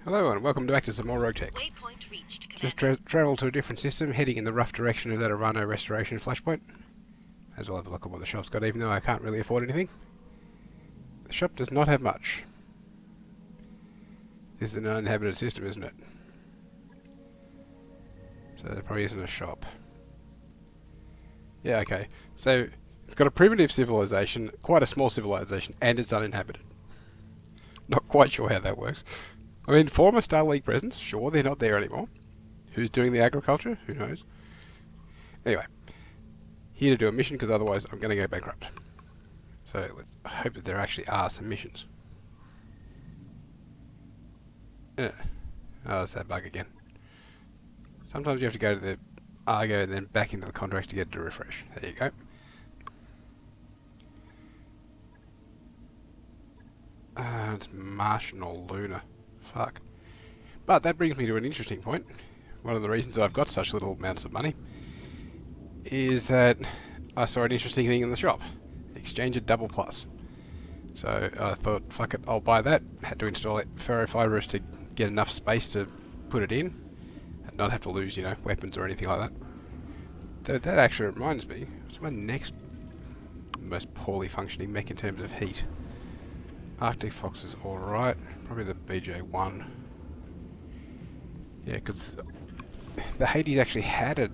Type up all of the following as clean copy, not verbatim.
Hello and welcome back to some more RogueTech. Just travel to a different system, heading in the rough direction of that Arano restoration flashpoint. As well have a look at what the shop's got, even though I can't really afford anything. The shop does not have much. This is an uninhabited system, isn't it? So there probably isn't a shop. Yeah, okay. So it's got a primitive civilization, quite a small civilization, and it's uninhabited. Not quite sure how that works. I mean, former Star League presence, sure, they're not there anymore. Who's doing the agriculture? Who knows? Anyway, here to do a mission because otherwise I'm going to go bankrupt. So let's hope that there actually are some missions. Yeah. Oh, that's that bug again. Sometimes you have to go to the Argo and then back into the contracts to get it to refresh. There you go. It's Martian or Lunar. Fuck. But that brings me to an interesting point. One of the reasons I've got such little amounts of money is that I saw an interesting thing in the shop. Exchange a double plus. So I thought, fuck it, I'll buy that. Had to install it ferrofibers to get enough space to put it in and not have to lose, you know, weapons or anything like that. That actually reminds me, what's my next most poorly functioning mech in terms of heat? Arctic Fox is alright, probably the BJ1. Yeah, because the Hades actually had an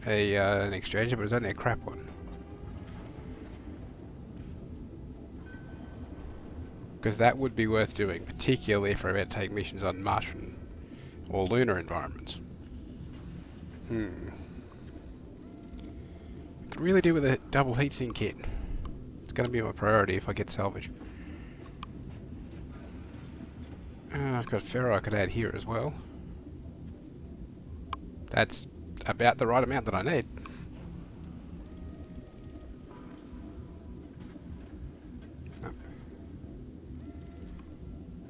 exchanger, but it was only a crap one. Because that would be worth doing, particularly if we're about to take missions on Martian or lunar environments. Could really do with a double heatsink kit. It's going to be my priority if I get salvage. I've got ferro I could add here as well. That's about the right amount that I need. Oh.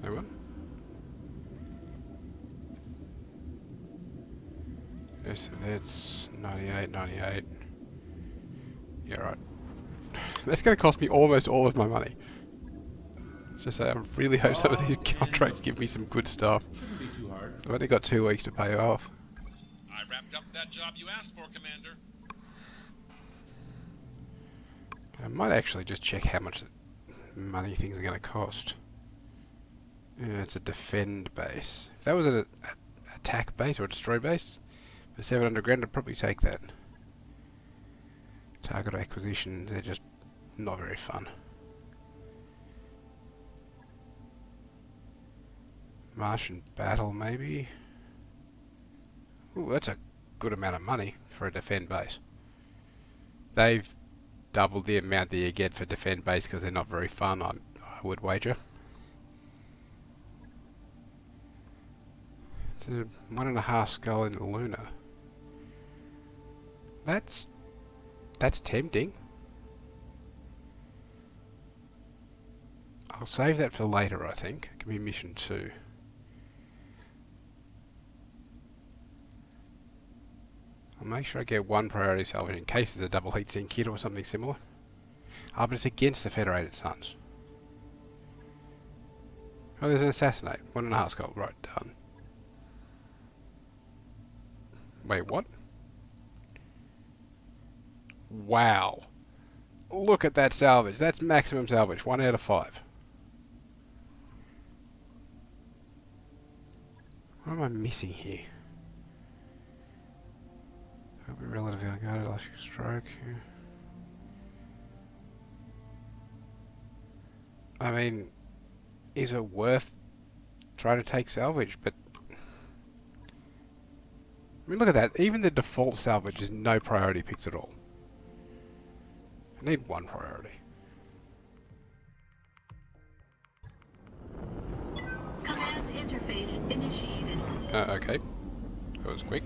Anyone? Yes, that's 98, 98. Yeah, right. That's going to cost me almost all of my money. Just say, I really hope some of these contracts give me some good stuff. Shouldn't be too hard. I've only got 2 weeks to pay off. I wrapped up that job you asked for, Commander. I might actually just check how much money things are going to cost. Yeah, it's a defend base. If that was an attack base or a destroy base for 700 grand, I'd probably take that. Target acquisition, they're just not very fun. Martian battle, maybe? Ooh, that's a good amount of money for a defend base. They've doubled the amount that you get for defend base because they're not very fun, I would wager. It's a 1.5 skull in the lunar. That's tempting. I'll save that for later, I think. It can be mission 2. I'll make sure I get 1 priority salvage in case it's a double heatsink kit or something similar. Ah, but it's against the Federated Suns. Oh, there's an assassinate. 1.5 skull. Right, done. Wait, what? Wow. Look at that salvage. That's maximum salvage. 1 out of 5. What am I missing here? Hope we relatively unguarded, electric stroke. Yeah. I mean, is it worth trying to take salvage? But I mean, look at that. Even the default salvage is no priority picks at all. I need 1 priority. Command interface initiated. Okay. That was quick.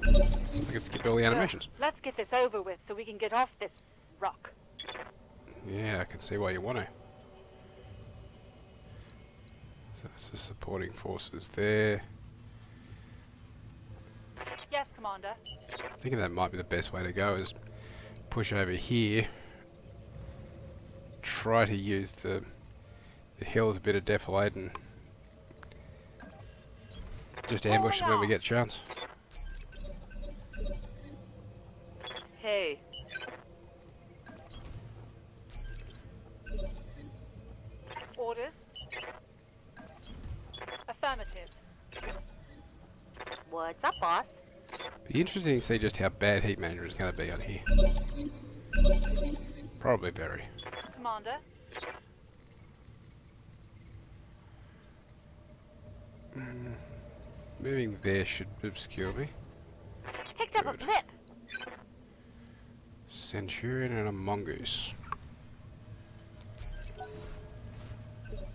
I can skip all the animations. Let's get this over with so we can get off this rock. Yeah, I can see why you want to. So that's the supporting forces there. Yes, Commander. Thinking that might be the best way to go is push over here, try to use the hill as a bit of defilade and just ambush them when we get a chance. Hey. Orders? Affirmative. What's up, boss? Be interesting to see just how bad heat management is going to be on here. Probably very. Commander? Moving there should obscure me. Picked up a Good. blip. Centurion and a mongoose.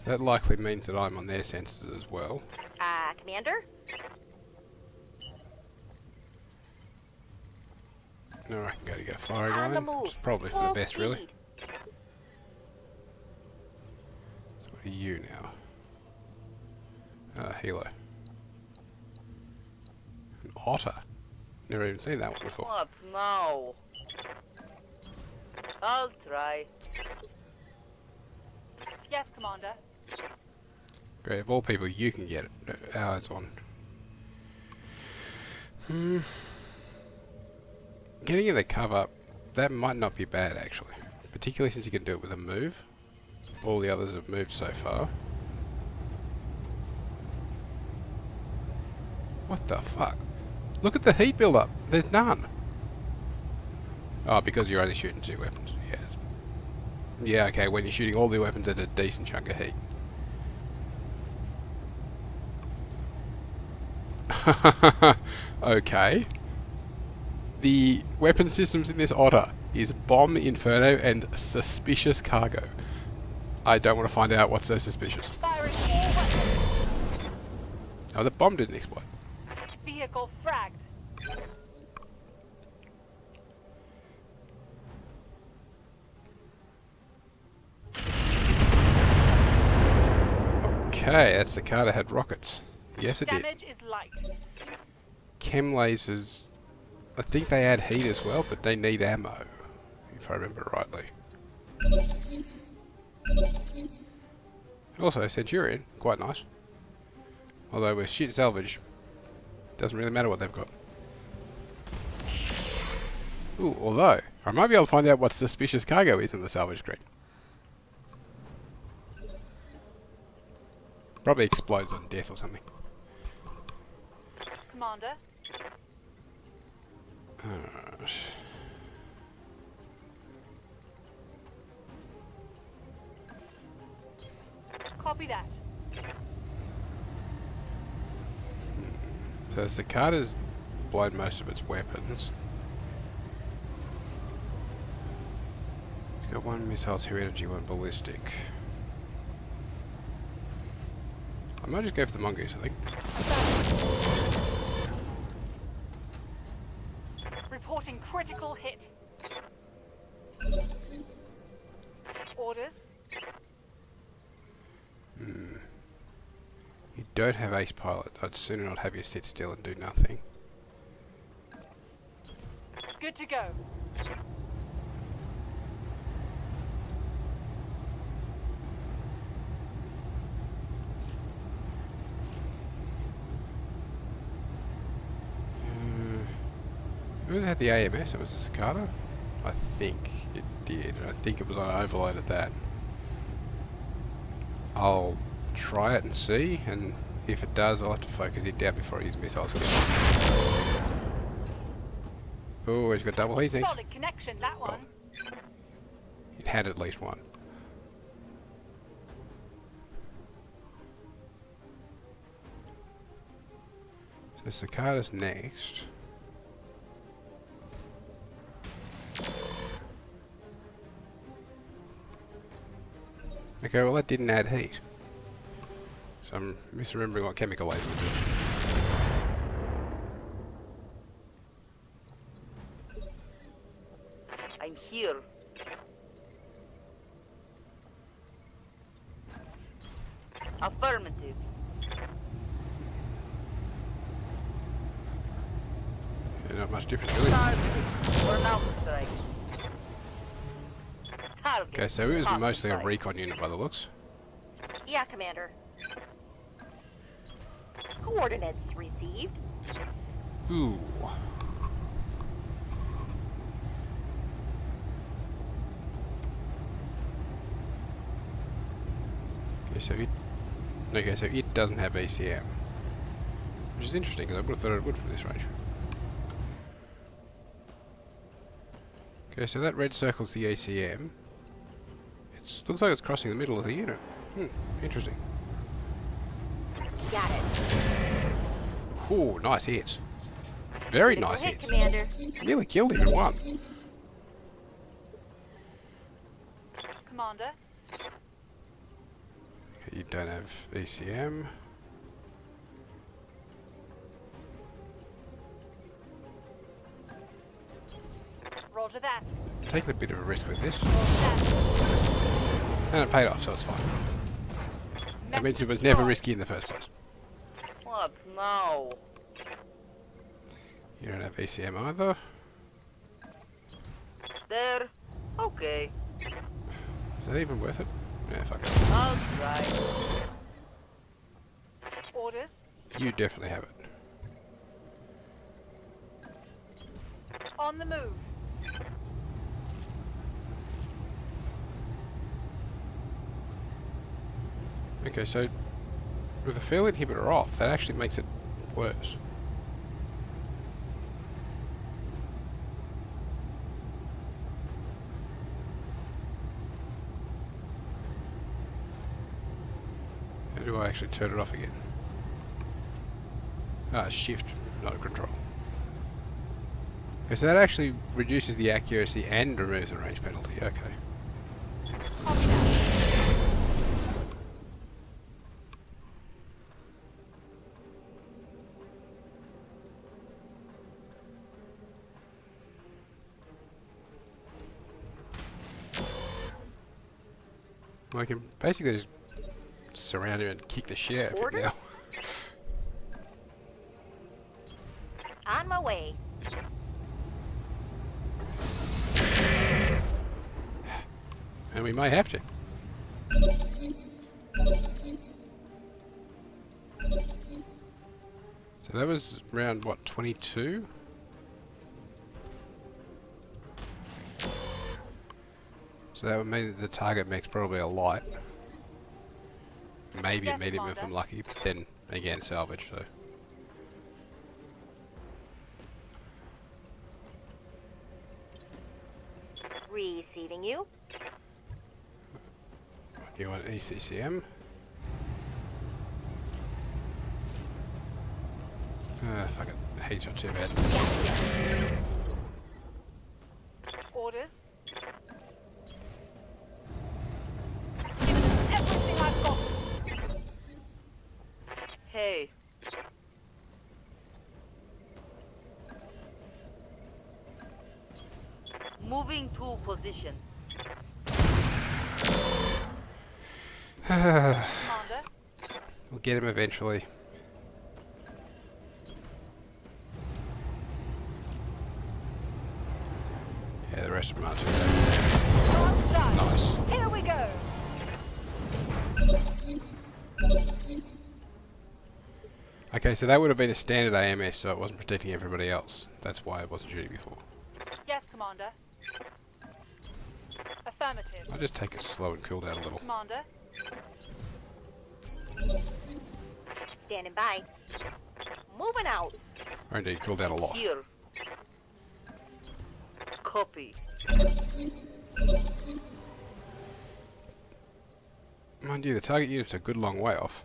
That likely means that I'm on their sensors as well. Commander? No, I can go to get a firing On the line. move. It's probably for the Full best, really. speed. So what are you now? Helo. An otter. Never even seen that one before. What? No. I'll try. Yes, Commander. Great, of all people, you can get it. Ours on. Getting in the cover, that might not be bad actually. Particularly since you can do it with a move. All the others have moved so far. What the fuck? Look at the heat build up. There's none. Oh, because you're only shooting 2 weapons. Yes. Yeah, okay, when you're shooting all the weapons, there's a decent chunk of heat. Okay. The weapon systems in this otter is bomb, inferno, and suspicious cargo. I don't want to find out what's so suspicious. Firing all weapons. Oh, the bomb didn't explode. Vehicle fragged. Okay, that cicada had rockets. Yes, it did. Damage is light. Chem lasers, I think they add heat as well, but they need ammo, if I remember rightly. Also, Centurion, quite nice. Although with shit salvage, doesn't really matter what they've got. Ooh, although, I might be able to find out what suspicious cargo is in the salvage screen. Probably explodes on death or something. Commander? Copy that. So Cicada's blown most of its weapons. It's got 1 missile, 2 energy, 1 ballistic. I might just go for the mongoose, I think. Reporting critical hit. Orders? You don't have ace pilot. I'd sooner not have you sit still and do nothing. Good to go. Who had the AMS? It was the Cicada? I think it did. I think it was on overload at that. I'll try it and see, and if it does, I'll have to focus it down before I use missiles. Oh, he's got double heat, thanks. Solid connection, that one. It had at least one. So Cicada's next. Okay, well that didn't add heat. So I'm misremembering what chemical lasers do. I'm here. Affirmative. Yeah, not much difference really. Target. Or now strike. Target. Okay, so it was mostly a occupied. recon unit by the looks. Yeah, Commander. Coordinates received. Ooh. Okay, so it doesn't have ECM. Which is interesting, because I would have thought it would from this range. Okay, so that red circle's the ECM. It looks like it's crossing the middle of the unit. Interesting. Got it. Ooh, nice hits. Very Critical nice hit, hits. Commander. Nearly killed him in one. Commander. Okay, you don't have ECM. Roger that. Taking a bit of a risk with this. Roger that. And it paid off, so it's fine. That means it was never risky in the first place. What now? You don't have ECM either. There. Okay. Is that even worth it? Yeah, fuck it. I'll try. Orders. You definitely have it. On the move. Okay, so with the field inhibitor off, that actually makes it worse. How do I actually turn it off again? Ah, shift, not control. Okay, so that actually reduces the accuracy and removes the range penalty. Okay. Copy that. Well, I can basically just surround him and kick the shit out of Order? him now. On my way. And we may have to. So that was round, what, 22? So that would mean that the target mech's probably a light. Maybe a Yes, medium if Commander. I'm lucky, but then again salvage, so. Receiving you. You want ECCM? Fuck it. Heat's not too bad. Orders. Everything I've got. Hey. Moving to position. Commander. We'll get him eventually. Yeah, the rest of them aren't too bad. Well done. Nice. Here we go. Okay, so that would have been a standard AMS, so it wasn't protecting everybody else. That's why it wasn't shooting before. Yes, Commander. Affirmative. I'll just take it slow and cool down a little. Commander. Standing by. Moving out. Or indeed, cool down a lot. Here. Copy. Mind you, the target unit's a good long way off.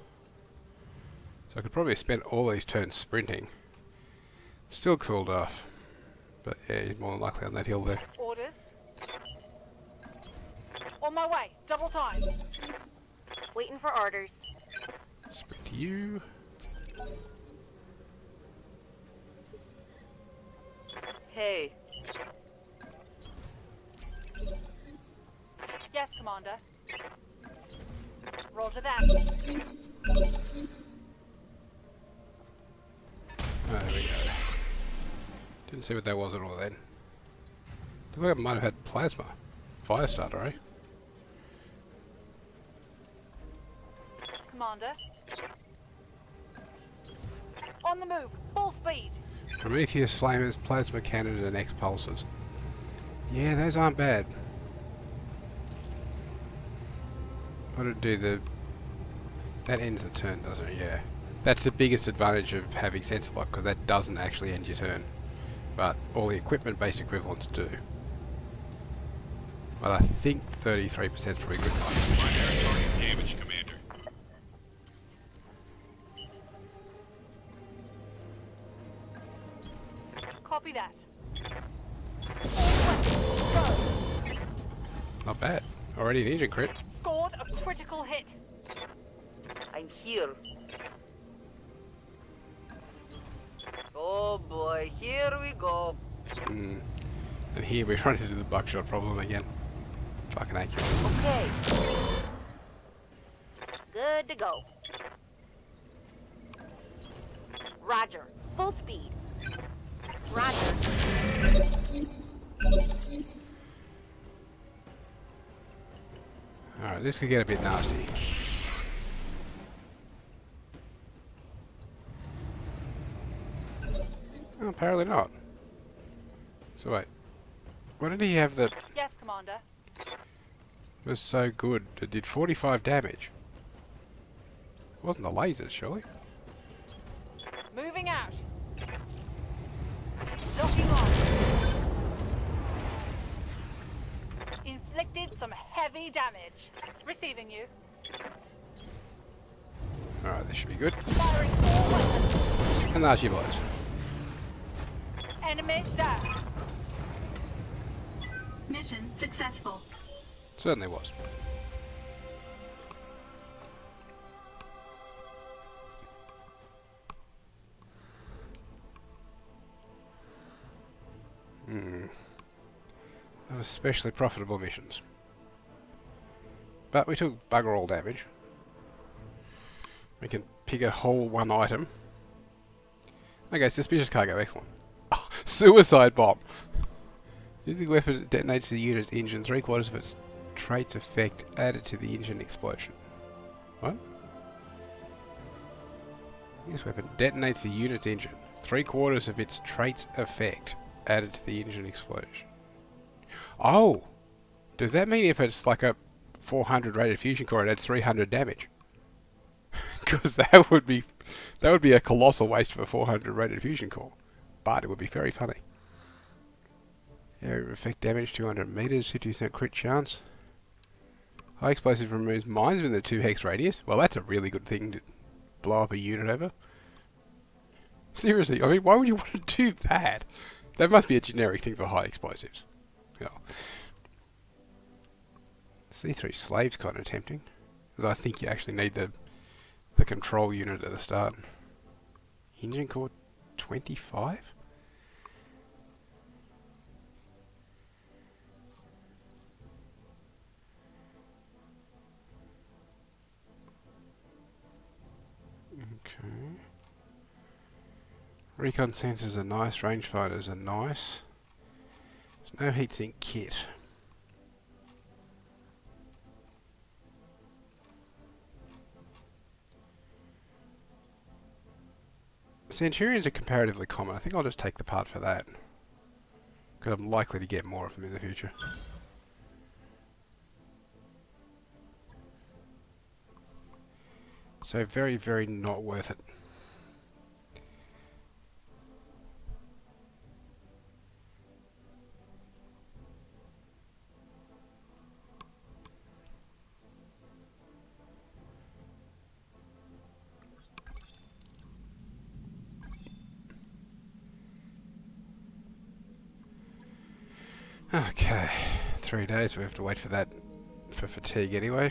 So I could probably spend all these turns sprinting. Still cooled off. But yeah, he's more than likely on that hill there. Orders. On my way. Double time. Waiting for orders. Sprint to you. Hey. Yes, Commander. Roger that. Oh, there we go. Didn't see what that was at all then. Looked like it might have had plasma. Fire starter, eh? Commander. On the move. Full speed. Prometheus, Flamers, Plasma Cannon, and X-Pulsers. Yeah, those aren't bad. What did it do? That ends the turn, doesn't it? Yeah. That's the biggest advantage of having Sensor Lock, because that doesn't actually end your turn. But all the equipment-based equivalents do. But I think 33% is probably good. Primary target damage, Commander. Copy that. Not bad. Already an engine crit. Scored a critical hit. I'm here. Oh boy, here we go. And here we run into the buckshot problem again. Fucking accurate. Okay. Good to go. Roger. Full speed. Roger. Alright, this could get a bit nasty. Oh, apparently not. So wait. What did he have that Yes, Commander. was so good? It did 45 damage. It wasn't the lasers, surely? Moving out. Locking on. Inflicted some heavy damage. Receiving you. Alright, this should be good. Firing all weapons. And there she blows. Enemy down. Mission successful. Certainly was. Not especially profitable missions. But we took bugger all damage. We can pick a whole one item. Okay, suspicious cargo, excellent. Oh, suicide bomb! Using the weapon detonates the unit's engine, 3/4 of its traits effect added to the engine explosion. What? This weapon detonates the unit's engine, 3/4 of its traits effect added to the engine explosion. Oh! Does that mean if it's like a 400 rated fusion core, it adds 300 damage? Because that would be a colossal waste of a 400 rated fusion core. But it would be very funny. Area of effect damage 200 meters, 50% crit chance. High explosive removes mines within a 2 hex radius. Well, that's a really good thing to blow up a unit over. Seriously, I mean, why would you want to do that? That must be a generic thing for high explosives. Yeah. C3 slave's kind of tempting, because I think you actually need the control unit at the start. Engine core 25? Okay. Recon sensors are nice, rangefinders are nice. There's no heatsink kit. Centurions are comparatively common. I think I'll just take the part for that, because I'm likely to get more of them in the future. So very, very not worth it. Okay, 3 days. We have to wait for that for fatigue anyway.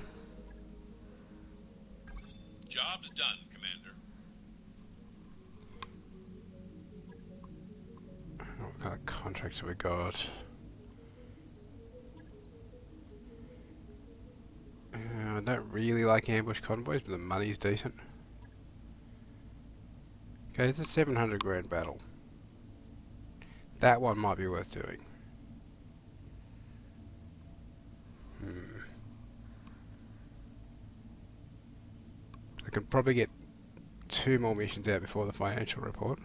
Job's done, Commander. What kind of contracts have we got? I don't really like ambush convoys, but the money's decent. Okay, it's a 700 grand battle. That one might be worth doing. could probably get 2 more missions out before the financial report.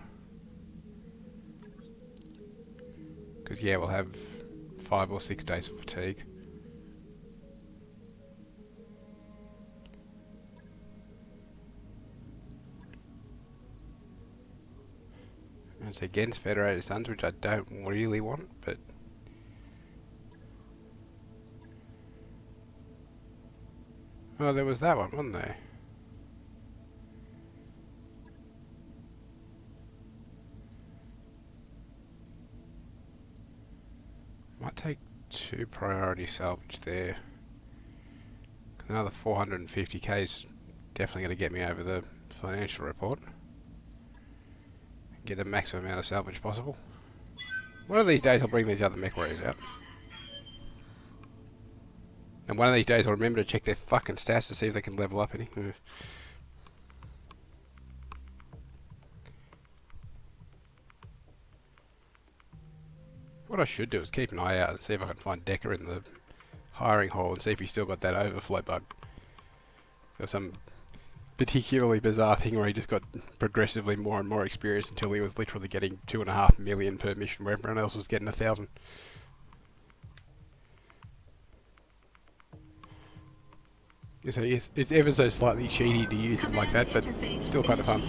Because, yeah, we'll have 5 or 6 days of fatigue. And it's against Federated Suns, which I don't really want, but... Oh, there was that one, wasn't there? Might take 2 priority salvage there. Another 450k is definitely going to get me over the financial report. Get the maximum amount of salvage possible. One of these days I'll bring these other mech warriors out. And one of these days I'll remember to check their fucking stats to see if they can level up any. What I should do is keep an eye out and see if I can find Decker in the hiring hall and see if he's still got that overflow bug. Or some particularly bizarre thing where he just got progressively more and more experience until he was literally getting 2.5 million per mission where everyone else was getting 1,000. So it's ever so slightly cheaty to use him like that, but still kind of fun.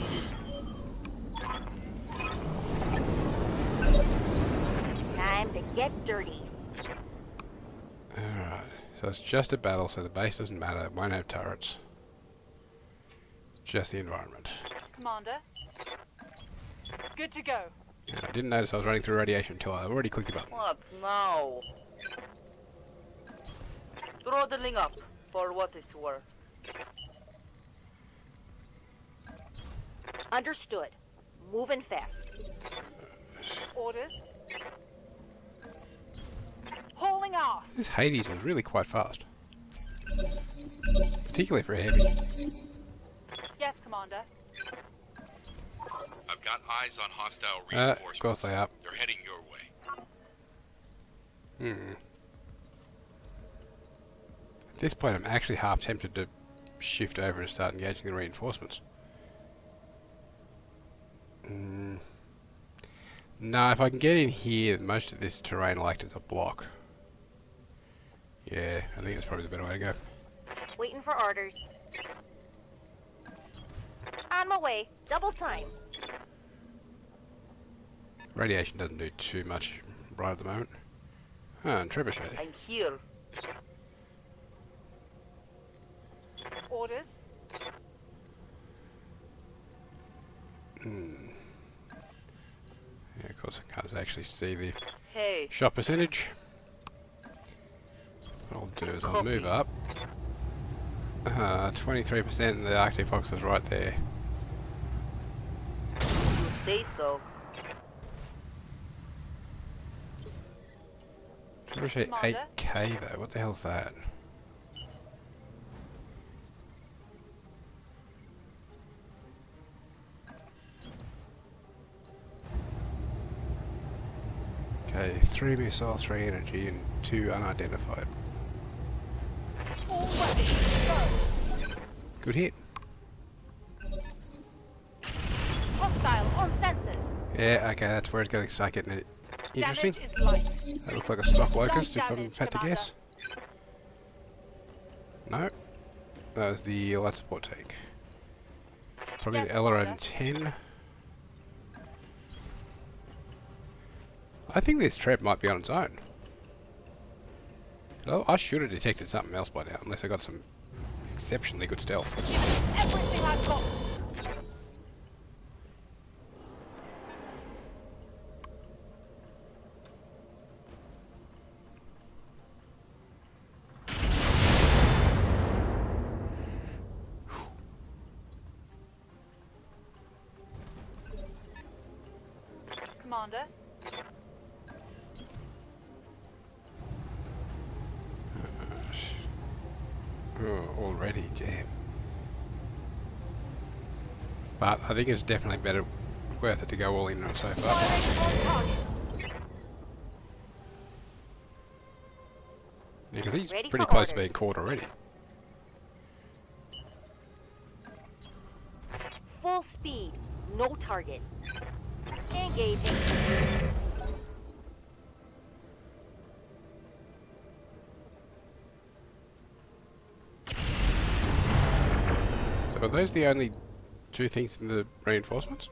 Time to get dirty. Alright, so it's just a battle, so the base doesn't matter, it won't have turrets. Just the environment. Commander. Good to go. And I didn't notice I was running through radiation until I already clicked the button. What now? Throttling up, for what it's worth. Understood. Moving fast. Orders. Hauling off. This Hades is really quite fast. Particularly for a heavy. Yes, Commander. I've got eyes on hostile Of reinforcements. course they are. They're heading your way. At this point I'm actually half tempted to shift over and start engaging the reinforcements. No, if I can get in here, most of this terrain will act as a block. Yeah, I think that's probably the better way to go. Waiting for orders. On my way. Double time. Radiation doesn't do too much right at the moment. Ah, and trebuchet. I'm here. Orders. Yeah, of course I can't actually see the Hey. shot percentage. What I'll do is I'll move up. 23% and the Arctic Fox is right there. You say so. Trebuchet Commander? 8k though, what the hell's that? Okay, 3 missile, 3 energy and 2 unidentified. All ready. Go. Good hit. Hostile on sensors. Yeah, okay, that's where it's going to start getting it interesting. Damage is light. That looks like a stock locust if I damage, had to Commander. guess. No. That was the light support tank. Probably Yes, the Aileron Commander. 10. I think this trap might be on its own. Oh, I should have detected something else by now, unless I got some exceptionally good stealth. Everything I've got. Commander. Oh, already, damn. But I think it's definitely better, worth it to go all in on so far. Firing on target. Yeah, because he's Ready pretty for close to orders. being caught already. speed, no target. Engaging. So are those the only two things in the reinforcements?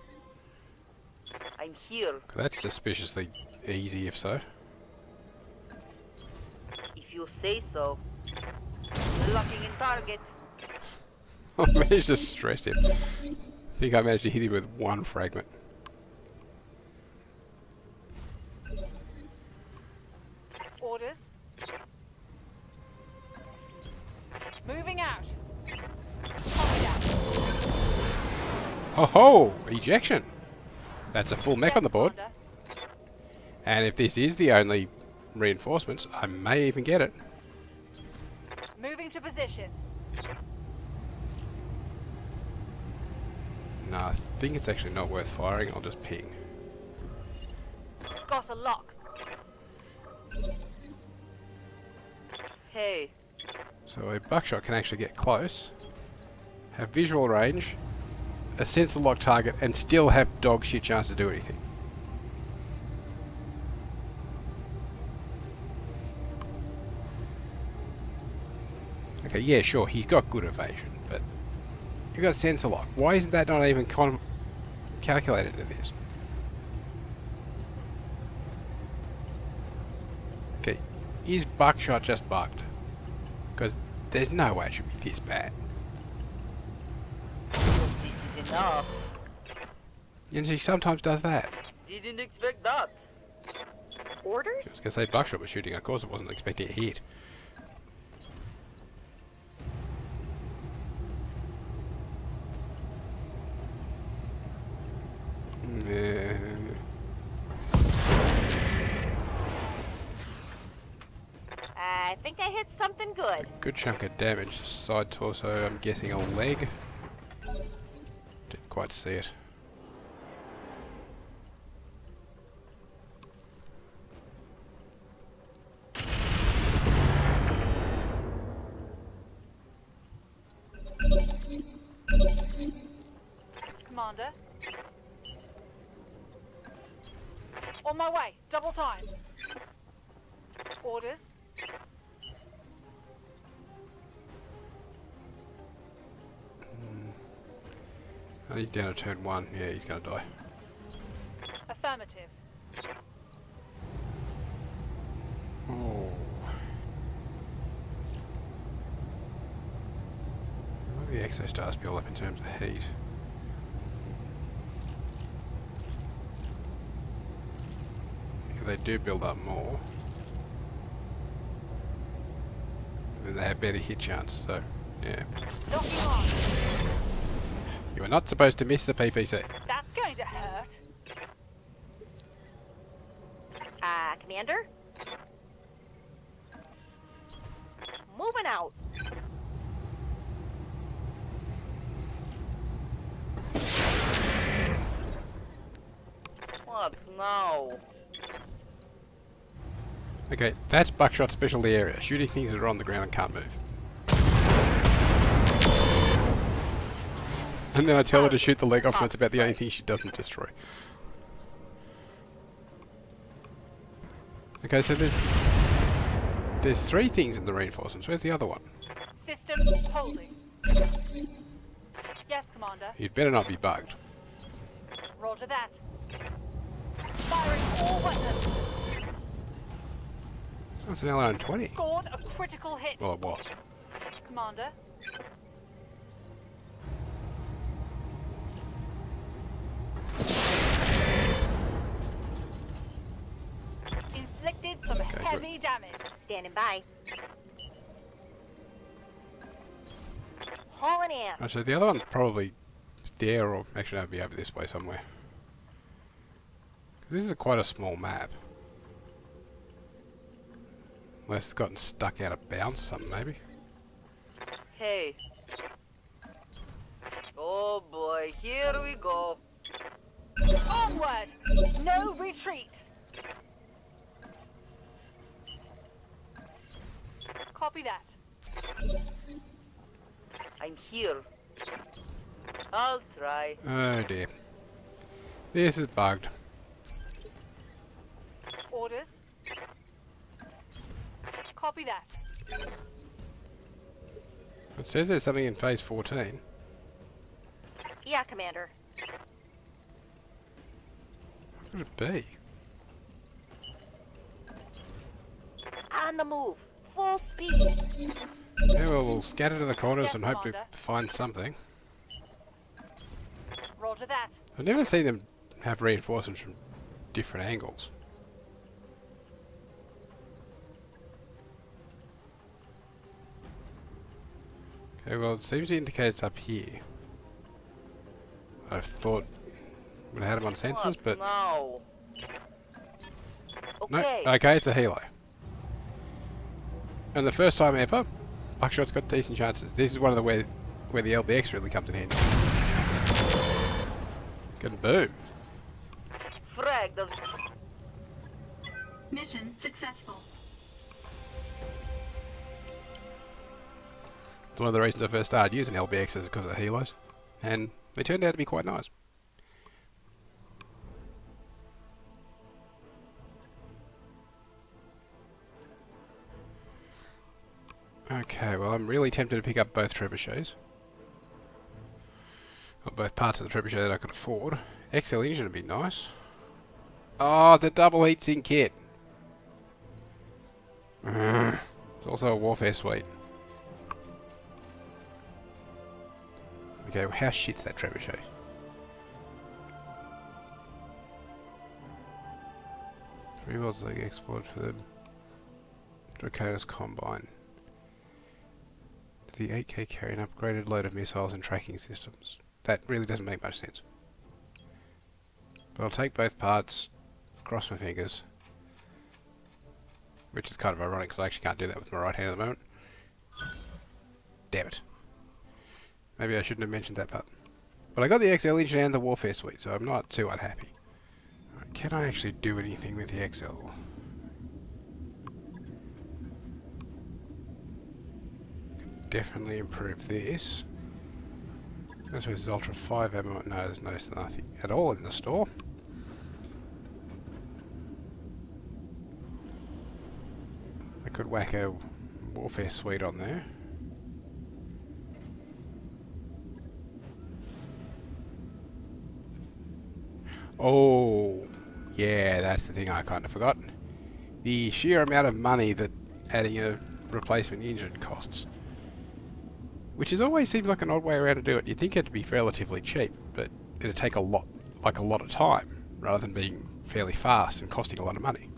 I'm here. That's suspiciously easy, if so. If you say so. Locking in target. I managed to stress him. I think I managed to hit him with one fragment. Orders. Moving out. Copy that. Oh ho! Ejection! That's a full mech Yes, on the board. Commander. And if this is the only reinforcements, I may even get it. Moving to position. No, I think it's actually not worth firing. I'll just ping. Got a lock. Hey. So a buckshot can actually get close, have visual range, a sensor lock target, and still have dog shit chance to do anything. Okay, yeah, sure, he's got good evasion, but you've got sensor lock. Why isn't that not even calculated into this? Okay, is buckshot just bugged? Because there's no way it should be this bad. This is enough. And she sometimes does that. Didn't expect that. Orders? I was going to say buckshot was shooting, of course I wasn't expecting a hit. I think I hit something good. Good chunk of damage. Side torso, I'm guessing a leg. Didn't quite see it. Commander. On my way. Double time. Orders. Oh, he's down to turn 1. Yeah, he's going to die. Affirmative. Oh. What do the exostars build up in terms of heat? Yeah, they do build up more. And they have better hit chance, so yeah. Locking on. You are not supposed to miss the PPC. That's going to hurt. Commander? Moving out. What now? Okay, that's buckshot specialty area. Shooting things that are on the ground and can't move. And then I tell her to shoot the leg off and that's about the only thing she doesn't destroy. Okay, so there's 3 things in the reinforcements. Where's the other one? System holding. Yes, Commander. You'd better not be bugged. Roger that. Firing all weapons. Oh, it's an LR20. Scored a critical hit. Well, it was. Commander. Inflicted some Okay, heavy damage. Standing by. Hauling in. Right, so the other one's probably there, or actually no, it'd be over this way somewhere. 'Cause this is quite a small map. Unless it's gotten stuck out of bounds or something, maybe. Hey. Oh boy, here we go. Onward! No retreat! Copy that. I'm here. I'll try. Oh dear. This is bugged. Orders. Copy that. It says there's something in phase 14. Yeah, Commander. What could it be? On the move. Full speed. Yeah, well, we'll scatter to the corners Yes, and hope to Commander. find something. Roger that. I've never seen them have reinforcements from different angles. Okay, well, it seems to indicate it's up here. I thought we'd had them on sensors, but No. no. Okay. Okay, it's a helo. And the first time ever, Buckshot's got decent chances. This is one of the where the LBX really comes in handy. Good boom. Frag the... Mission successful. It's one of the reasons I first started using LBXs because of the helos, and they turned out to be quite nice. Okay, well, I'm really tempted to pick up both trebuchets. Or both parts of the trebuchet that I could afford. XL engine would be nice. Oh, it's a double heatsink kit. It's also a warfare suite. Okay, well, how shit's that trebuchet? Three worlds leg export for the Draconis Combine. The 8K carry an upgraded load of missiles and tracking systems. That really doesn't make much sense. But I'll take both parts, cross my fingers. Which is kind of ironic because I actually can't do that with my right hand at the moment. Damn it. Maybe I shouldn't have mentioned that part. But I got the XL engine and the warfare suite, so I'm not too unhappy. Right, can I actually do anything with the XL? Definitely improve this. I suppose there's Ultra 5 ammo. No, there's nothing at all in the store. I could whack a warfare suite on there. Oh, yeah, that's the thing I kind of forgot. The sheer amount of money that adding a replacement engine costs. Which has always seemed like an odd way around to do it. You'd think it'd be relatively cheap, but it'd take a lot of time, rather than being fairly fast and costing a lot of money.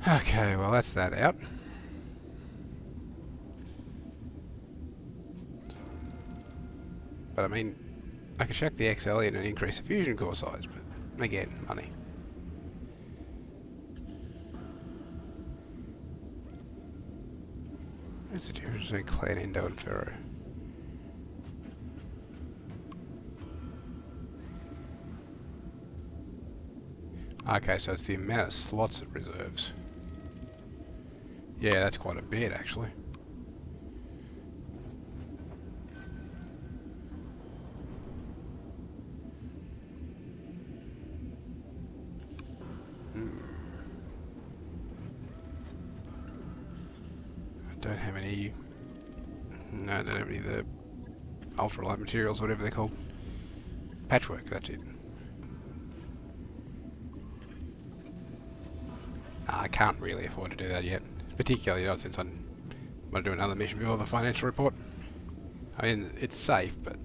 Okay, well that's that out. But I mean, I could chuck the XL in and increase the fusion core size, but again, money. What's the difference between Clan Endo and Ferro? Okay, so it's the amount of slots it reserves. Yeah, that's quite a bit actually. I don't have any... No, I don't have any of the ultralight materials, whatever they're called. Patchwork, that's it. I can't really afford to do that yet. Particularly not since I'm going to do another mission before the financial report. I mean, it's safe, but it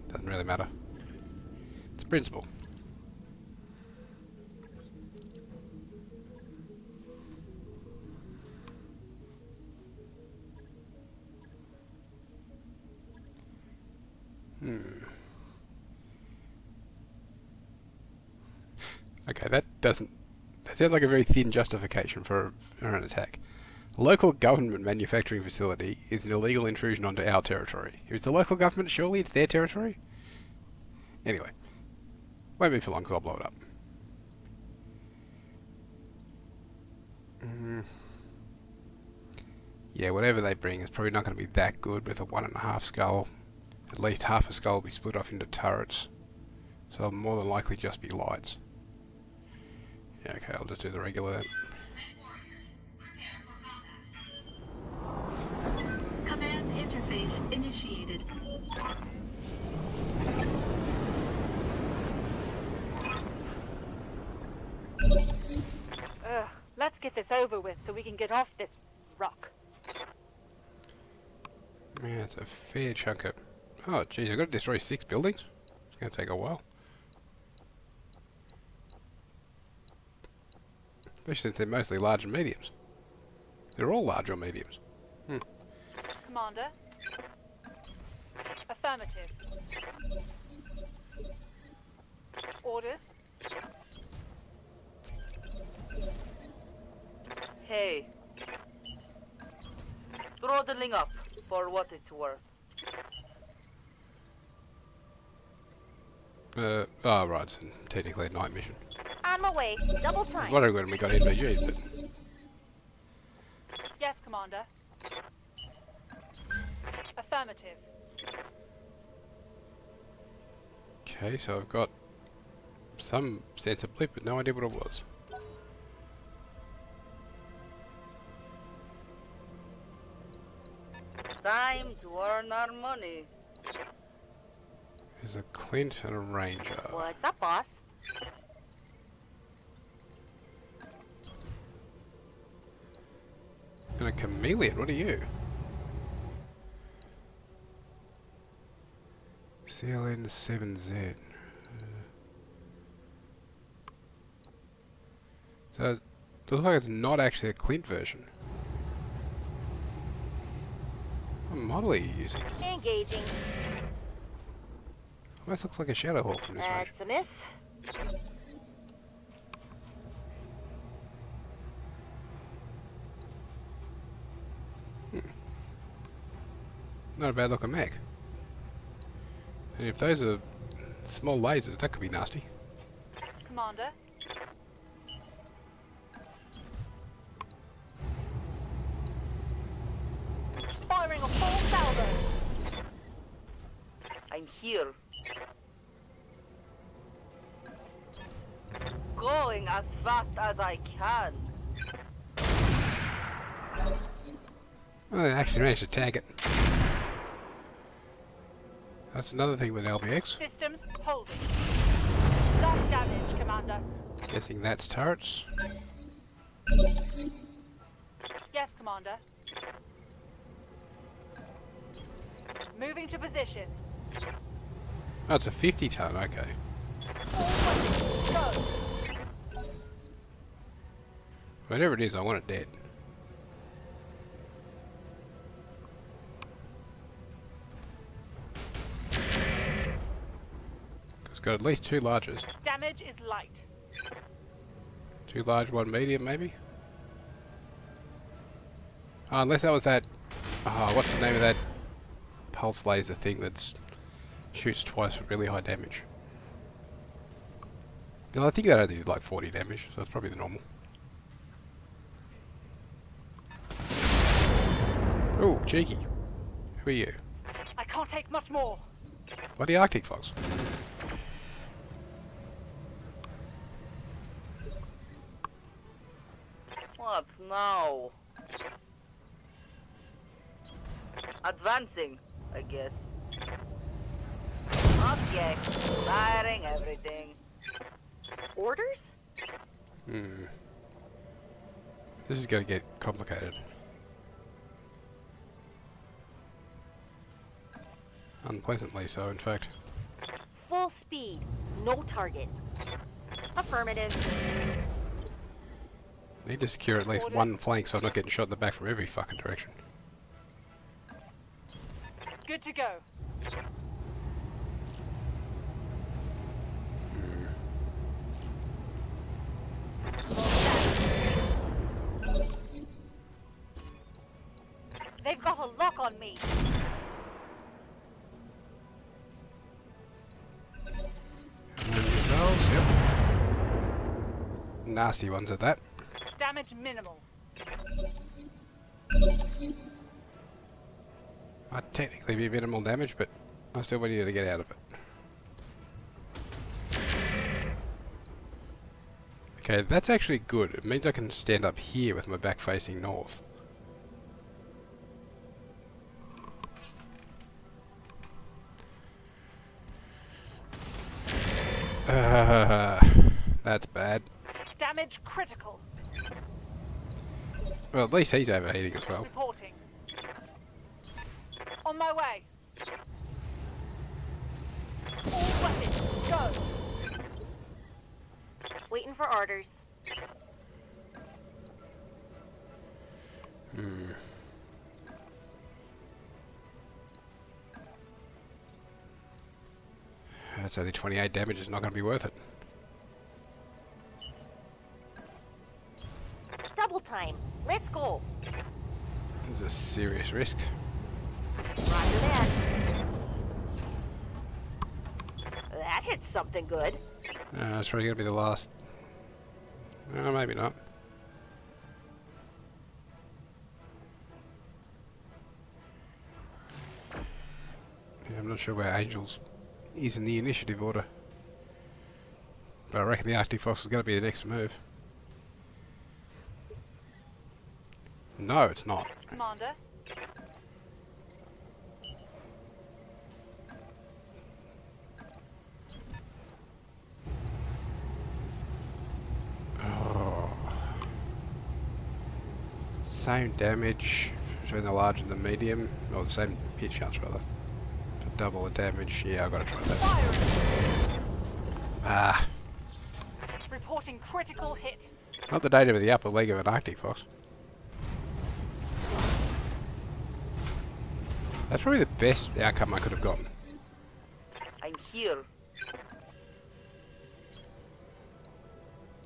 doesn't really matter. It's a principle. Okay, that sounds like a very thin justification for an attack. A local government manufacturing facility is an illegal intrusion onto our territory. If it's the local government, surely it's their territory? Anyway, won't be for long because I'll blow it up. Yeah, whatever they bring is probably not going to be that good with a 1.5 skull. At least half a skull will be split off into turrets. So it'll more than likely just be lights. Yeah, okay, I'll just do the regular then. Warriors, prepare for combat. Command interface initiated. Let's get this over with so we can get off this rock. Yeah, it's a fair chunk of... Oh, geez, I've got to destroy 6 buildings? It's going to take a while. Especially since they're mostly large and mediums. They're all large or mediums. Commander. Affirmative. Orders. Hey. Throttling up for what it's worth. Oh, right, it's technically a night mission. On my way. Double I was time. wondering when we got NVG'd, but... Yes, Commander. Affirmative. Okay, so I've got some sense of blip, but no idea what it was. Time to earn our money. There's a Clint and a Ranger. What's up, boss? And a Chameleon, what are you? CLN7Z. So, it looks like it's not actually a Clint version. What model are you using? Engaging. Almost looks like a Shadowhawk from this range. That's a miss. Not a bad looking mech. And if those are small lasers, that could be nasty. Commander. Firing a full salvo. I'm here. Going as fast as I can. Well, they actually managed to tag it. That's another thing with LBX. Systems holding. Lost damage, Commander. Guessing that's turrets. Yes, Commander. Moving to position. Oh, it's a 50 ton, okay. Go. Whatever it is, I want it dead. It's got at least 2 larges. Damage is light. 2 large, 1 medium, maybe? Oh, unless that was that... Oh, what's the name of that pulse laser thing that shoots twice for really high damage? No, I think that only did like 40 damage, so that's probably the normal. Oh, cheeky. Who are you? I can't take much more. Bloody Arctic Fox. What now? Advancing, I guess. Okay, firing everything. Orders? Hmm. This is going to get complicated. Unpleasantly so, in fact. Full speed. No target. Affirmative. Need to secure at least one flank so I'm not getting shot in the back from every fucking direction. Good to go. They've got a lock on me. And then missiles, yep. Nasty ones at that. Damage minimal. technically be minimal damage, but I still want you to get out of it. Okay, that's actually good. It means I can stand up here with my back facing north. That's bad. Damage critical. Well, at least he's overheating as well. Reporting. On my way. All weapons, go. Waiting for orders. That's only 28 damage. It's not going to be worth it. Double time. Let's go. This is a serious risk. Roger that. That hit something good. It's probably going to be the last. Maybe not. Yeah, I'm not sure where Angels is in the initiative order. But I reckon the Arctic Fox is going to be the next move. No, it's not. Commander. Same damage between the large and the medium, or the same hit chance rather. For double the damage, yeah, I've got to try that. Firing. Ah, Reporting critical hit. not the data of the upper leg of an Arctic Fox. That's probably the best outcome I could have gotten. I'm here.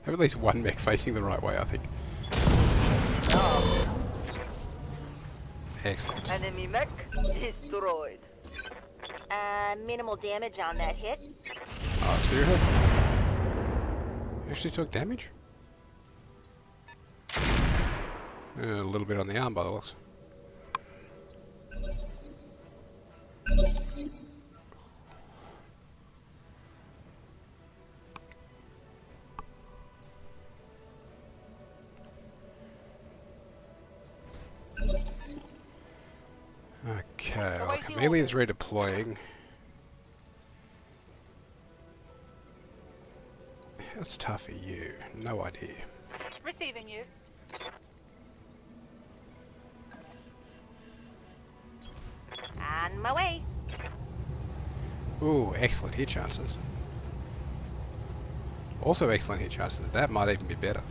Have at least one mech facing the right way, I think. Excellent. Enemy mech destroyed. Minimal damage on that hit. Oh, seriously? Actually took damage? A little bit on the arm by the looks. Okay, well, Chameleon's redeploying. That's tough for you. No idea. Receiving you. On my way. Ooh, excellent hit chances. Also excellent hit chances. That might even be better.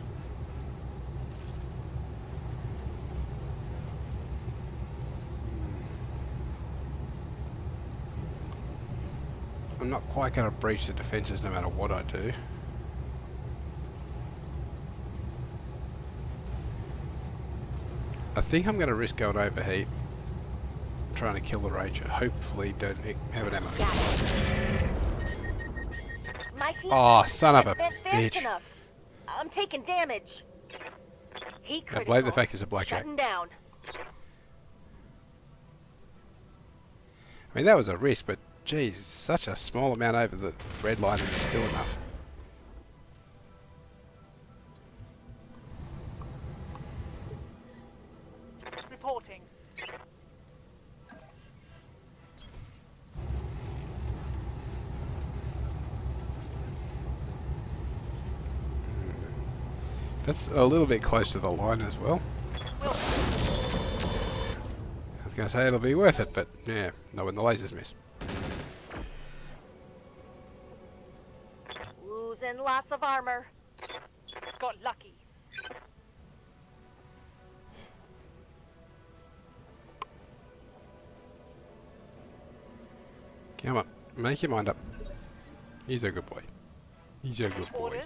I'm not quite going to breach the defences no matter what I do. I think I'm going to risk going overheat, trying to kill the Ranger. Hopefully don't have an ammo. My team Oh, son of a isn't fast bitch. enough. I'm taking damage. Heat I critical. blame the fact it's a blackjack. Shutting down. I mean, that was a risk, but geez, such a small amount over the red line and it's still enough. Reporting. That's a little bit close to the line as well. Will I was going to say it'll be worth it, but yeah, not when the lasers miss. Losing lots of armor. got lucky. Come on, make your mind up. He's a good boy. He's a good boy. Orders.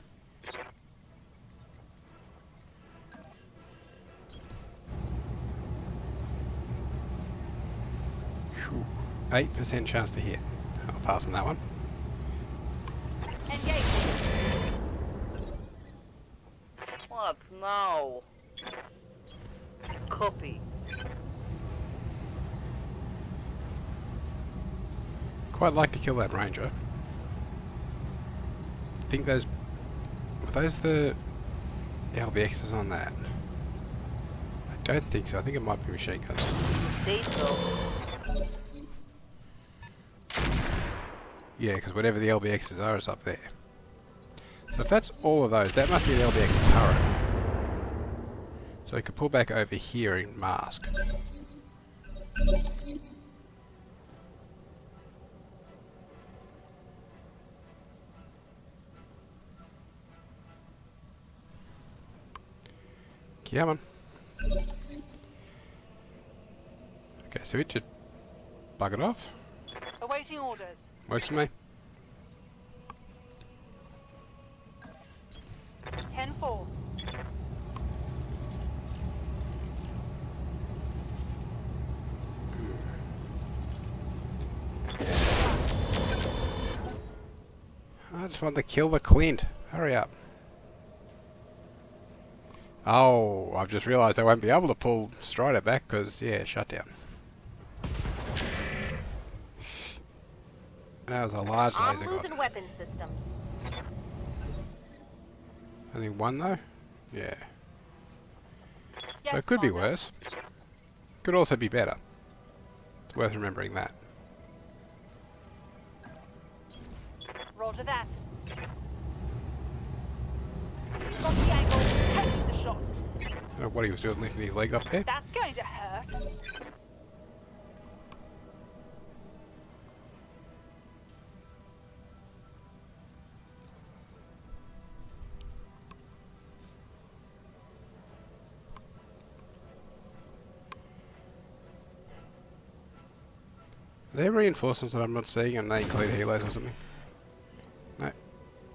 8% chance to hit. I'll pass on that one. Engage. What now? Copy. quite like to kill that ranger. I think those... Were those the LBXs on that? I don't think so. I think it might be machine guns. Say so. Yeah, because whatever the LBXs are is up there. So if that's all of those, that must be an LBX turret. So we could pull back over here and mask. Come on. Okay, so it just buggered off. Awaiting orders. Works for me. 10-4. I just want to kill the Clint. Hurry up. Oh, I've just realised I won't be able to pull Strider back because, yeah, shutdown. That was a large laser I'm gun. losing weapon systems. Only one though? Yeah. Yes, So it could be Commander. worse. Could also be better. It's worth remembering that. Roger that. Got the angle. Take the shot. I don't know what he was doing lifting his leg up there. That's going to hurt. Are there reinforcements that I'm not seeing and they include helos or something? No.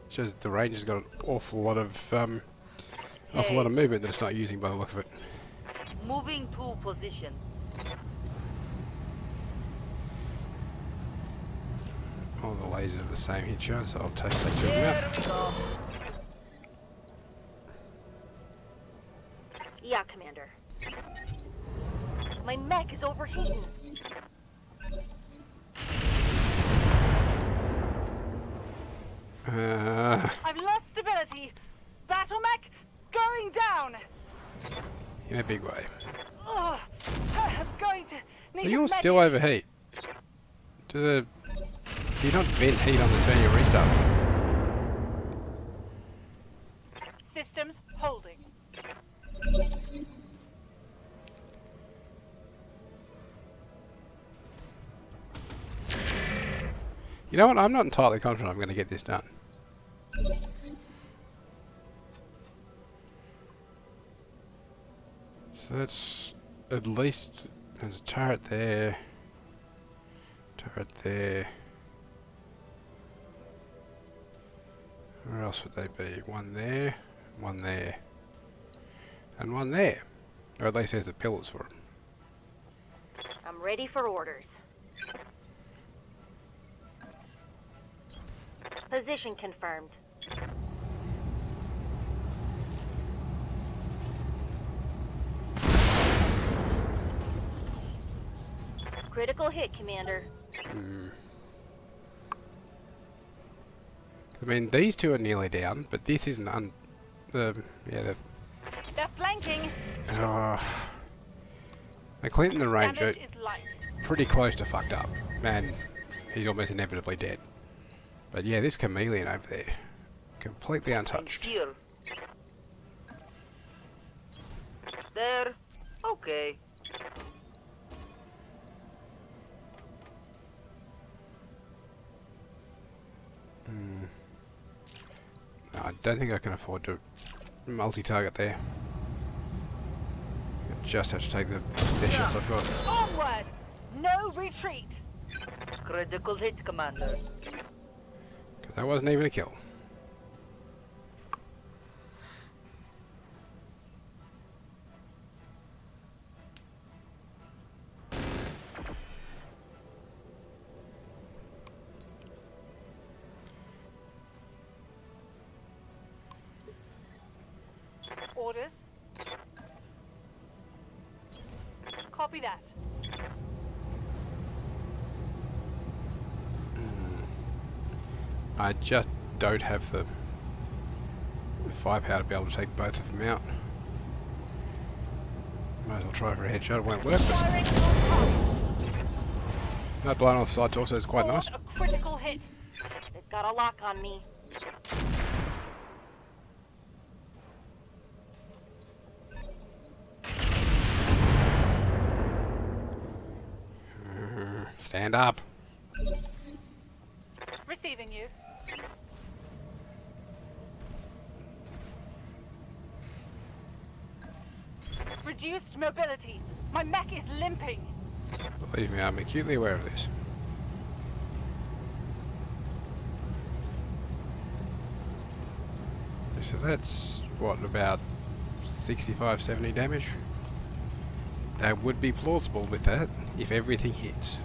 Shows the ranger's got an awful lot of movement that it's not using by the look of it. Moving to position. All the lasers are the same hit shot, so I'll test that two of them There out. we go. Yeah, Commander. My mech is overheating. I've lost stability. Battlemech going down. In a big way. Oh, I'm going to need So a you'll medic. still overheat. Do you not vent heat on the turn you restart? Systems holding. You know what? I'm not entirely confident I'm going to get this done. So that's at least... There's a turret there. Turret there. Where else would they be? One there. One there. And one there. Or at least there's the pillars for it. I'm ready for orders. Position confirmed. Critical hit, Commander. I mean, these two are nearly down, but this isn't They're flanking. the Clinton the Ranger, Damage is light. pretty close to fucked up. Man, he's almost inevitably dead. But yeah, this chameleon over there, completely untouched. Here. There. Okay. No, I don't think I can afford to multi-target there. I just have to take the best shots I've got. Onward. No retreat. Critical hit, Commander. 'Cause that wasn't even a kill. Orders. Copy that. I just don't have the firepower to be able to take both of them out. Might as well try for a headshot. It won't work, but no blown off side torso is quite nice. A critical hit. They've got a lock on me. Stand up. Receiving you. Reduced mobility. My mech is limping. Believe me, I'm acutely aware of this. So that's, what, about 65, 70 damage? That would be plausible with that, if everything hits.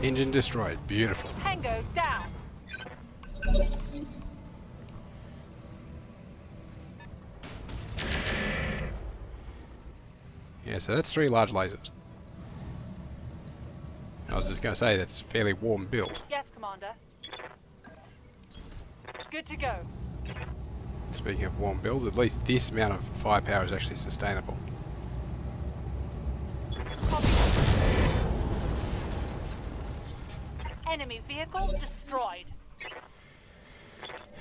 Engine destroyed. Beautiful. Tango down. Yeah, so that's 3 large lasers. I was just going to say, that's a fairly warm build. Yes, Commander. Good to go. Speaking of warm builds, at least this amount of firepower is actually sustainable. Enemy vehicle destroyed.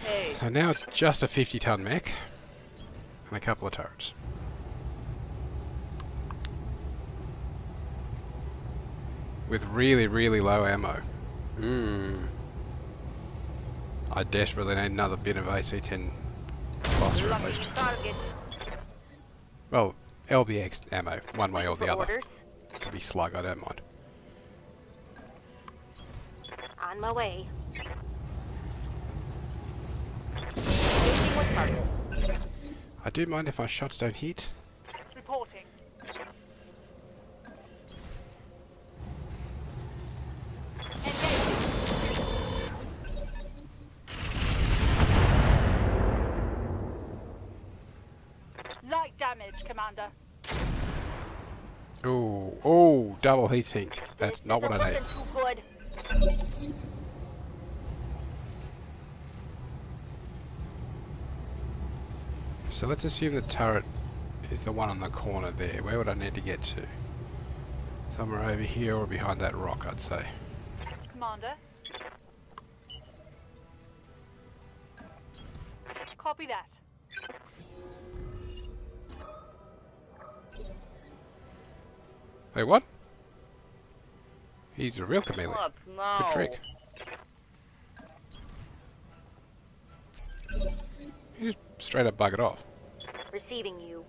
Hey, So now it's just a 50-ton mech and a couple of turrets. With really, really low ammo. I desperately need another bit of AC-10 cluster at lucky least. target. Well, LBX ammo, one way or the For other. orders. Could be slug, I don't mind. On my way. Engaging with target. I do mind if my shots don't hit. Reporting. Light damage, Commander. Ooh, oh, double heatsink. That's This not what I need. isn't looking too good. So let's assume the turret is the one on the corner there. Where would I need to get to? Somewhere over here or behind that rock, I'd say. Commander. Copy that. Wait, what? He's a real chameleon. What now? Good trick. He just straight up buggered off. Receiving you.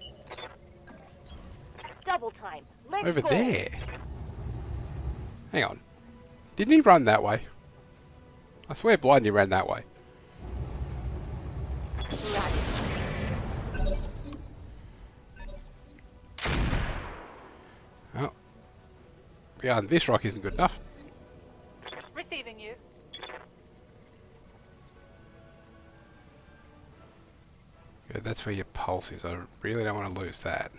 Double time. Let's Over go. there. Hang on. Didn't he run that way? I swear blind he ran that way. Right. Oh. Yeah, and this rock isn't good enough. Receiving you. Yeah, that's where your pulse is. I really don't want to lose that.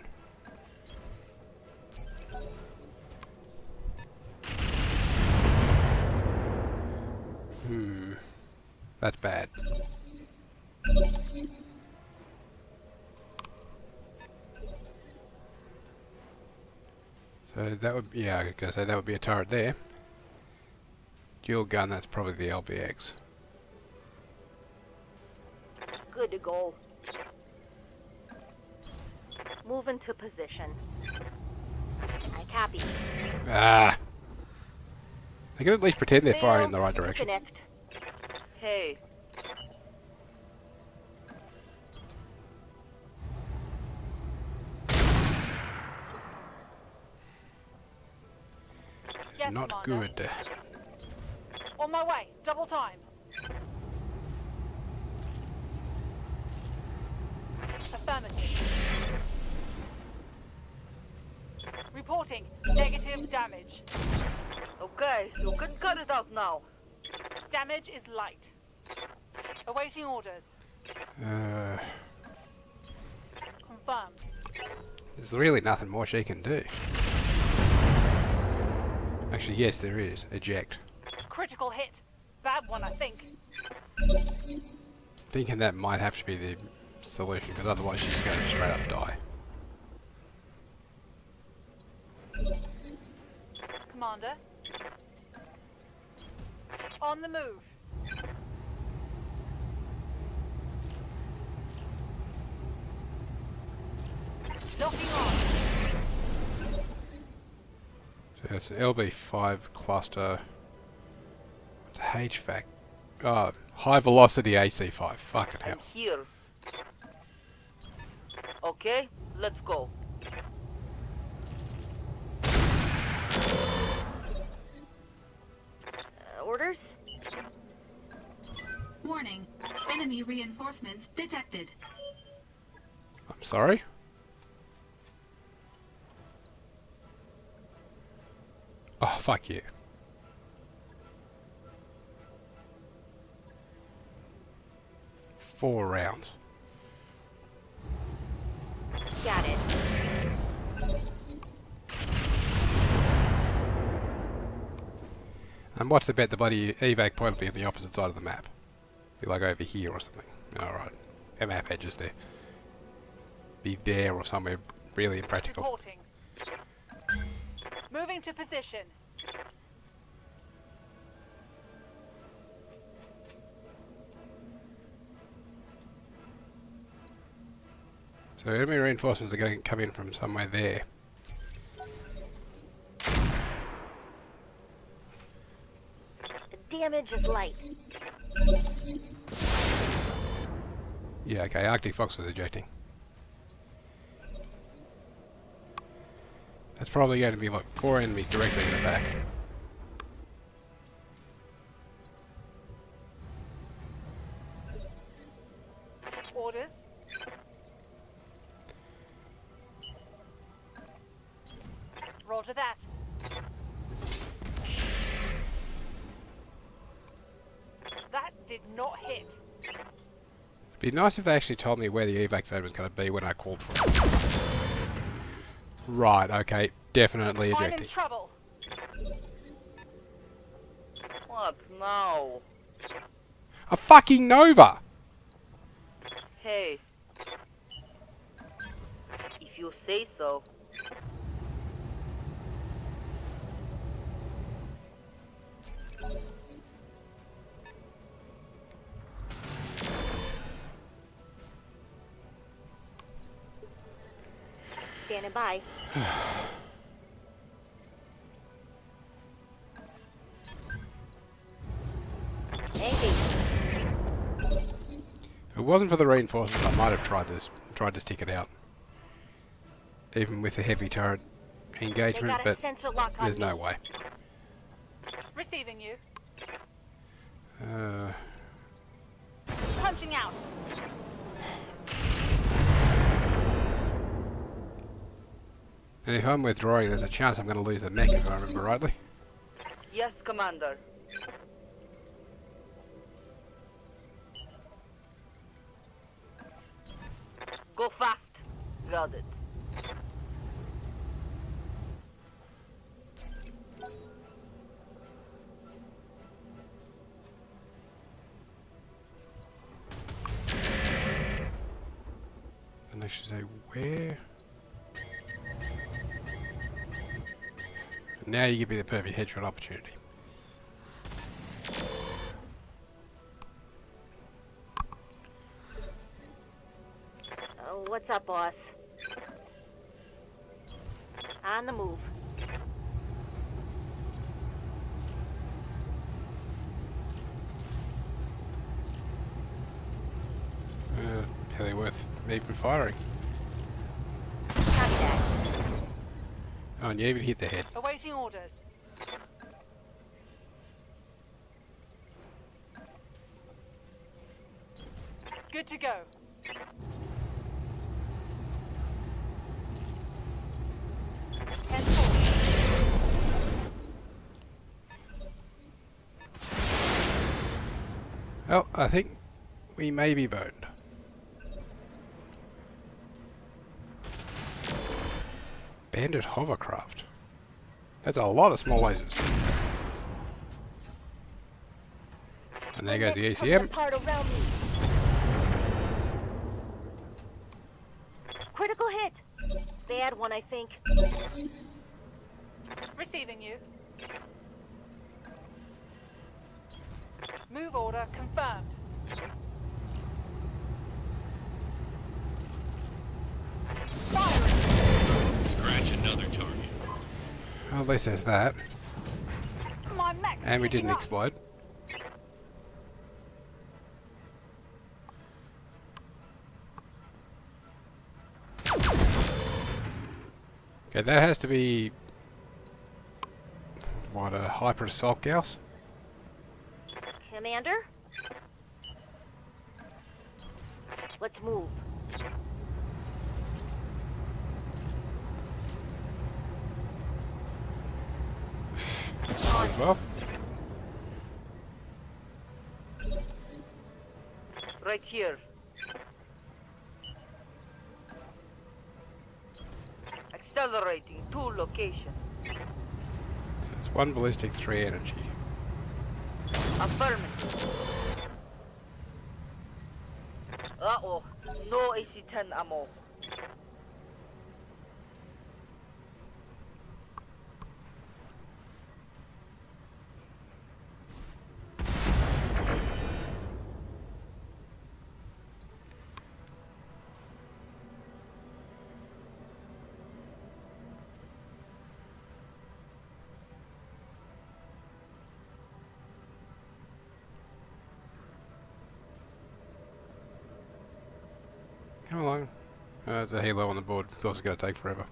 That's bad. So that would, yeah, I was gonna say that would be a turret there. Dual gun, that's probably the LBX. Good to go. Move into position. I copy. Ah! They can at least pretend they're firing in the right direction. Connect. Hey, Yes, Not Commander. good. On my way. Double time. Affirmative. Reporting. Negative damage. okay, you can cut it out now. Damage is light. Awaiting orders. Confirmed. There's really nothing more she can do. Actually, yes, there is. Eject. that one, I think. Thinking that might have to be the solution, because otherwise she's going to straight up die. Commander. On the move. Locking on. So it's an LB5 cluster. It's a HVAC. Oh, high velocity AC5. Fucking hell. I'm here. Okay, let's go. Orders? Warning. Enemy reinforcements detected. I'm sorry? Oh, fuck you. Four rounds. Got it. And what's the bet the bloody evac point will be on the opposite side of the map? Be like over here or something. Alright. A map edges there. Be there or somewhere really impractical. Reporting. Moving to position. So enemy reinforcements are going to come in from somewhere there. The damage is light. Yeah, okay, Arctic Fox was ejecting. That's probably going to be like 4 enemies directly in the back. Orders. Roger that. That did not hit. It'd be nice if they actually told me where the evac zone was going to be when I called for it. Right, okay, definitely I'm ejecting. in trouble. What now? A fucking Nova! Hey. If you say so. Standing by. Engage. If it wasn't for the reinforcements, I might have tried to stick it out. Even with the heavy turret They engagement, got a but sensor lock on there's me. no way. Receiving you. Uh, Punching out. and if I'm withdrawing, there's a chance I'm going to lose the mech, if I remember rightly. Yes, Commander. Go fast. Got it. And I should say, where? Now you give me the perfect headshot opportunity. What's up, boss? On the move. Are they worth even firing? Copy that. Oh, and you even hit the head. Awaiting orders. Good to go. Head forward. Well, I think we may be burned. Bandit hovercraft. That's a lot of small lasers. And there goes the Next, cover ECM. the part around me. Critical hit. Bad one, I think. Receiving you. Move order confirmed. Scratch another target. Well, at least there's that. My mech. And we picking didn't up. explode. Okay, that has to be... what, a hyper assault Gauss? Commander? Let's move. Might as well. Right here. Accelerating to location. So it's 1 ballistic, 3 energy. Affirmative. Uh-oh. No AC-10 ammo. Come along. There's a helo on the board. Of course it's going to take forever.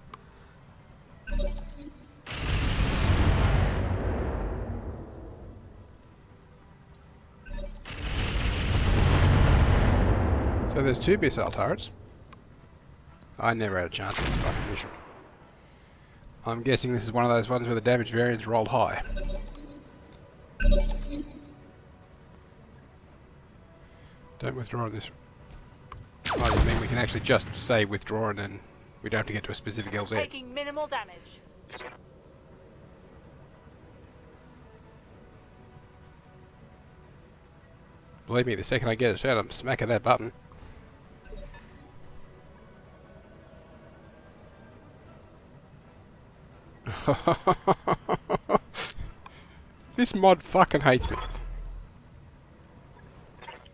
So there's 2 missile turrets. I never had a chance in this fucking mission. I'm guessing this is one of those ones where the damage variance rolled high. Don't withdraw this. Oh, you mean we can actually just say withdraw and then we don't have to get to a specific LZ? Taking minimal damage. Believe me, the second I get a shot, I'm smacking that button. This mod fucking hates me.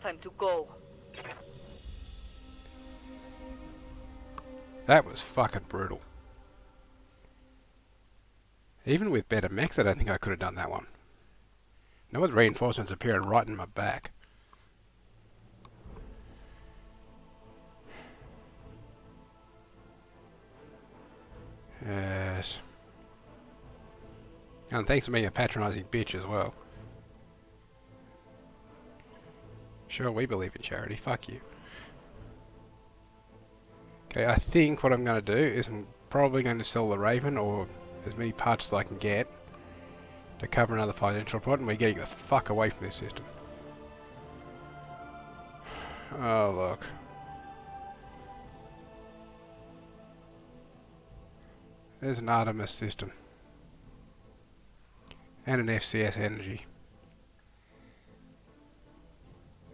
Time to go. That was fucking brutal. Even with better mechs, I don't think I could have done that one. Now with reinforcements appearing right in my back. Yes. And thanks for being a patronising bitch as well. Sure, we believe in charity. Fuck you. Okay, I think what I'm going to do is I'm probably going to sell the Raven or as many parts as I can get to cover another financial report, and we're getting the fuck away from this system. Oh, look. There's an Artemis system. And an FCS energy.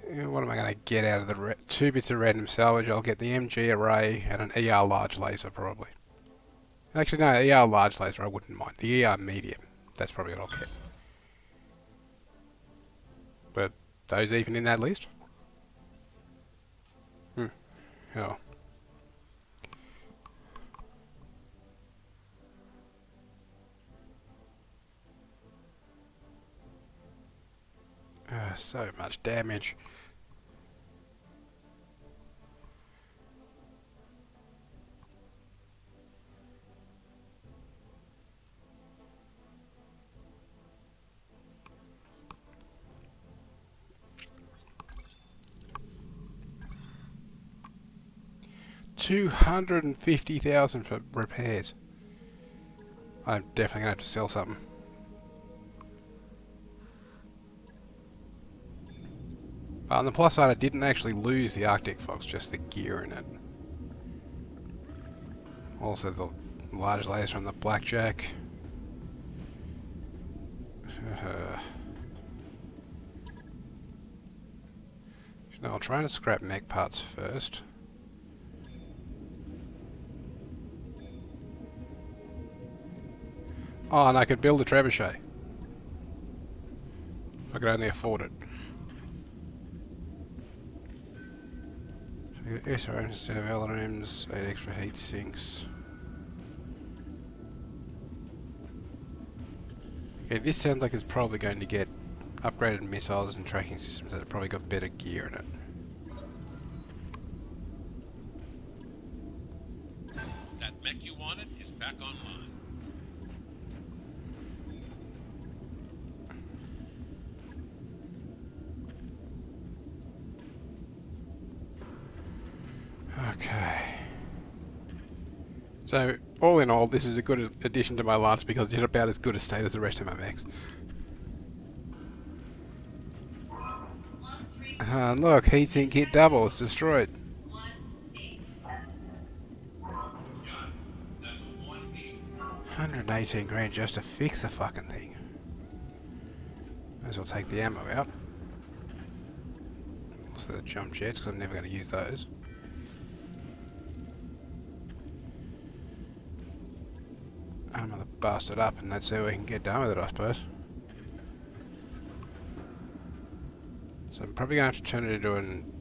What am I going to get out of the 2 bits of random salvage? I'll get the MG array and an ER large laser probably. Actually no, ER large laser I wouldn't mind. The ER medium, that's probably what I'll get. But those even in that list? Oh. So much damage. $250,000 for repairs. I'm definitely gonna have to sell something. But on the plus side, I didn't actually lose the Arctic Fox, just the gear in it. Also the large laser from the Blackjack. No, I'll try to scrap mech parts first. Oh, and I could build a trebuchet. If I could only afford it. So SRMs instead of LRMs, 8 extra heat sinks. Okay, this sounds like it's probably going to get upgraded missiles and tracking systems that have probably got better gear in it. That mech you wanted is back online. Okay. So, all in all, this is a good addition to my lance because it's about as good a state as the rest of my mechs. Look, heatsink hit double, it's destroyed. 118 grand just to fix the fucking thing. Might as well take the ammo out. Also the jump jets, because I'm never going to use those. I'm going to bust it up and that's how we can get done with it, I suppose. So I'm probably going to have to turn it into an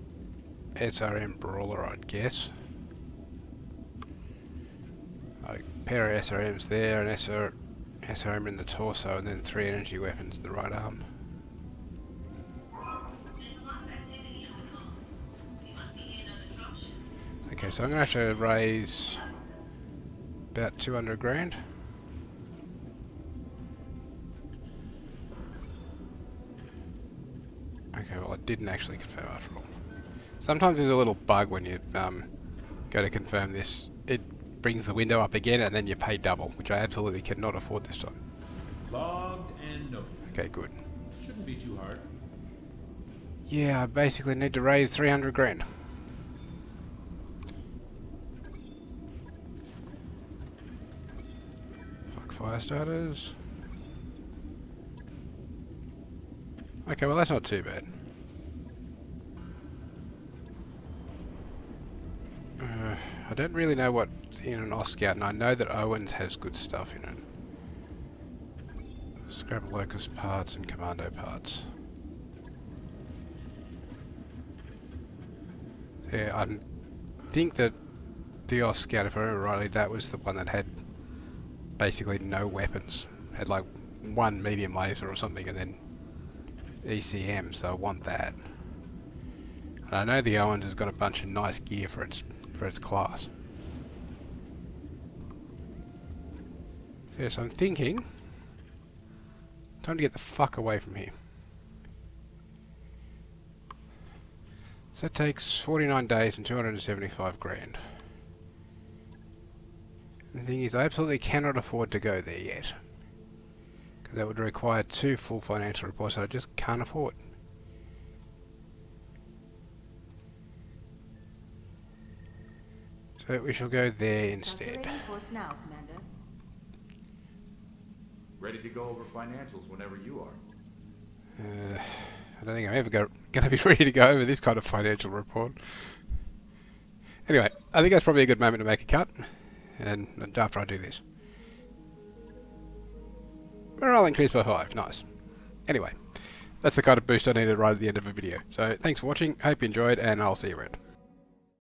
SRM brawler, I'd guess. Like a pair of SRMs there, an SRM in the torso, and then 3 energy weapons in the right arm. Okay, so I'm going to have to raise about 200 grand. Okay, well I didn't actually confirm after all. Sometimes there's a little bug when you go to confirm this. It brings the window up again and then you pay double, which I absolutely cannot afford this time. Logged and noted. Okay, good. Shouldn't be too hard. Yeah, I basically need to raise 300 grand. Fuck fire starters. Okay, well that's not too bad. I don't really know what's in an Oscar, and I know that Owens has good stuff in it. Scrap Locust parts and Commando parts. Yeah, I think that the Oscar, if I remember rightly, that was the one that had basically no weapons. Had like one medium laser or something, and then ECM, so I want that. And I know the Owens has got a bunch of nice gear for its class. Yes, I'm thinking time to get the fuck away from here. So that takes 49 days and 275 grand. The thing is, I absolutely cannot afford to go there yet. Because that would require 2 full financial reports that I just can't afford. So we shall go there instead. Calculating course now, Commander. Ready to go over financials whenever you are. I don't think I'm ever going to be ready to go over this kind of financial report. Anyway, I think that's probably a good moment to make a cut. And after I do this. Morale increased by 5. Nice. Anyway, that's the kind of boost I needed right at the end of a video. So thanks for watching. Hope you enjoyed, and I'll see you around.